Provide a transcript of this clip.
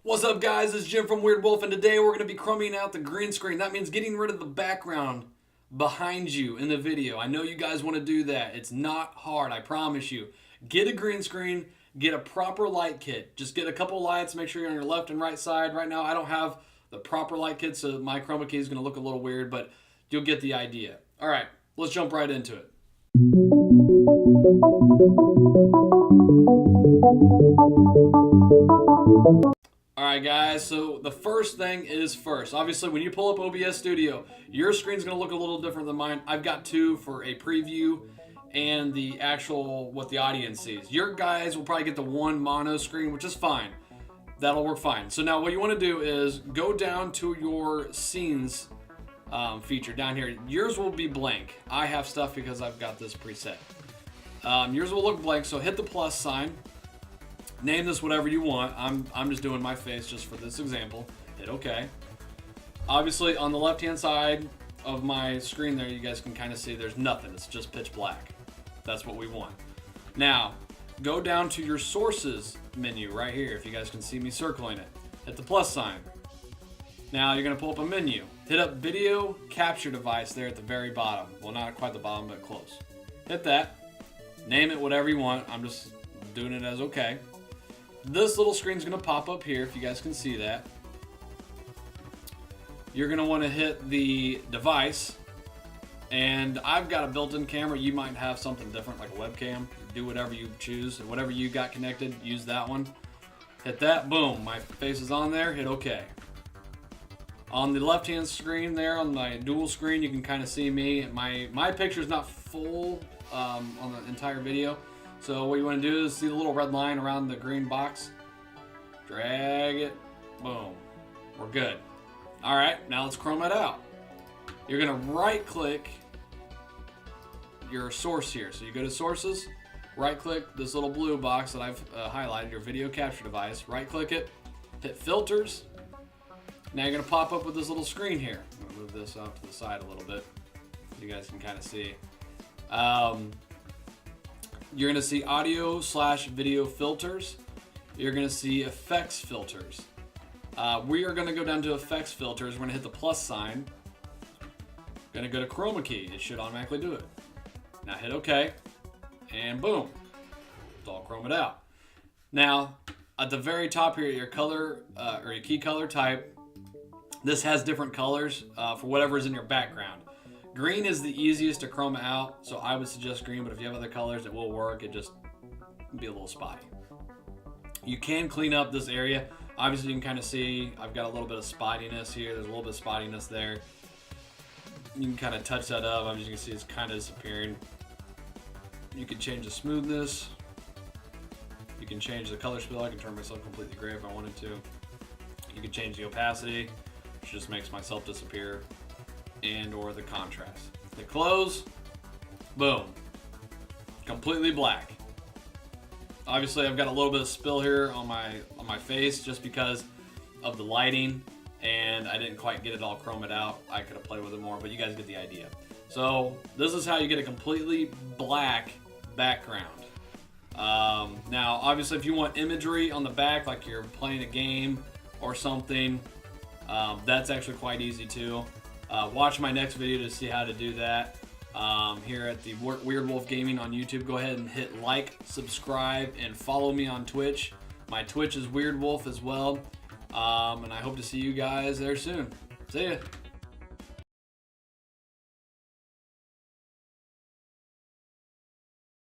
What's up, guys? It's Jim from Weird Wolf, and today we're going to be chromaing out the green screen. That means getting rid of the background behind you in the video. I know you guys want to do that. It's not hard, I promise you. Get a green screen, get a proper light kit. Just get a couple lights, make sure you're on your left and right side. Right now, I don't have the proper light kit, so my Chroma Key is going to look a little weird, but you'll get the idea. All right, let's jump right into it. Alright guys, so the first thing is first. Obviously when you pull up OBS Studio, your screen's going to look a little different than mine. I've got two for a preview and the actual, what the audience sees. Your guys will probably get the one mono screen, which is fine. That'll work fine. So now what you want to do is go down to your scenes feature down here. Yours will be blank. I have stuff because I've got this preset. Yours will look blank, so hit the plus sign. Name this whatever you want. I'm just doing my face just for this example. Hit OK. Obviously, on the left-hand side of my screen there, you guys can kind of see there's nothing. It's just pitch black. That's what we want. Now, go down to your sources menu right here, if you guys can see me circling it. Hit the plus sign. Now, you're going to pull up a menu. Hit up video capture device there at the very bottom. Well, not quite the bottom, but close. Hit that. Name it whatever you want. I'm just doing it as OK. This little screen's going to pop up here, if you guys can see that. You're going to want to hit the device, and I've got a built-in camera. You might have something different, like a webcam. Do whatever you choose, and whatever you got connected, use that one. Hit that, boom, my face is on there, hit OK. On the left-hand screen there, on my dual screen, you can kind of see me. My picture's not full on the entire video. So what you want to do is see the little red line around the green box. Drag it. Boom. We're good. All right, now let's chroma it out. You're going to right-click your source here. So you go to Sources, right-click this little blue box that I've highlighted, your video capture device. Right-click it, hit Filters. Now you're going to pop up with this little screen here. I'm going to move this off to the side a little bit so you guys can kind of see. You're going to see audio/video filters. You're going to see effects filters. We are going to go down to effects filters. We're going to hit the plus sign. Going to go to Chroma Key. It should automatically do it. Now hit OK. And boom. It's all chromed out. Now, at the very top here, your color or your key color type, this has different colors for whatever is in your background. Green is the easiest to chroma out, so I would suggest green, but if you have other colors, it will work. It just be a little spotty. You can clean up this area. Obviously, you can kind of see I've got a little bit of spottiness here. There's a little bit of spottiness there. You can kind of touch that up. As you can see, it's kind of disappearing. You can change the smoothness. You can change the color spill. I can turn myself completely gray if I wanted to. You can change the opacity, which just makes myself disappear, and or the contrast. Hit close, boom, completely black. Obviously I've got a little bit of spill here on my face just because of the lighting, and I didn't quite get it all chromed out. I could have played with it more, but you guys get the idea. So this is how you get a completely black background. Now obviously if you want imagery on the back, like you're playing a game or something, that's actually quite easy too. Watch my next video to see how to do that. Here at the Weird Wolf Gaming on YouTube, go ahead and hit like, subscribe, and follow me on Twitch. My Twitch is Weird Wolf as well. And I hope to see you guys there soon. See ya.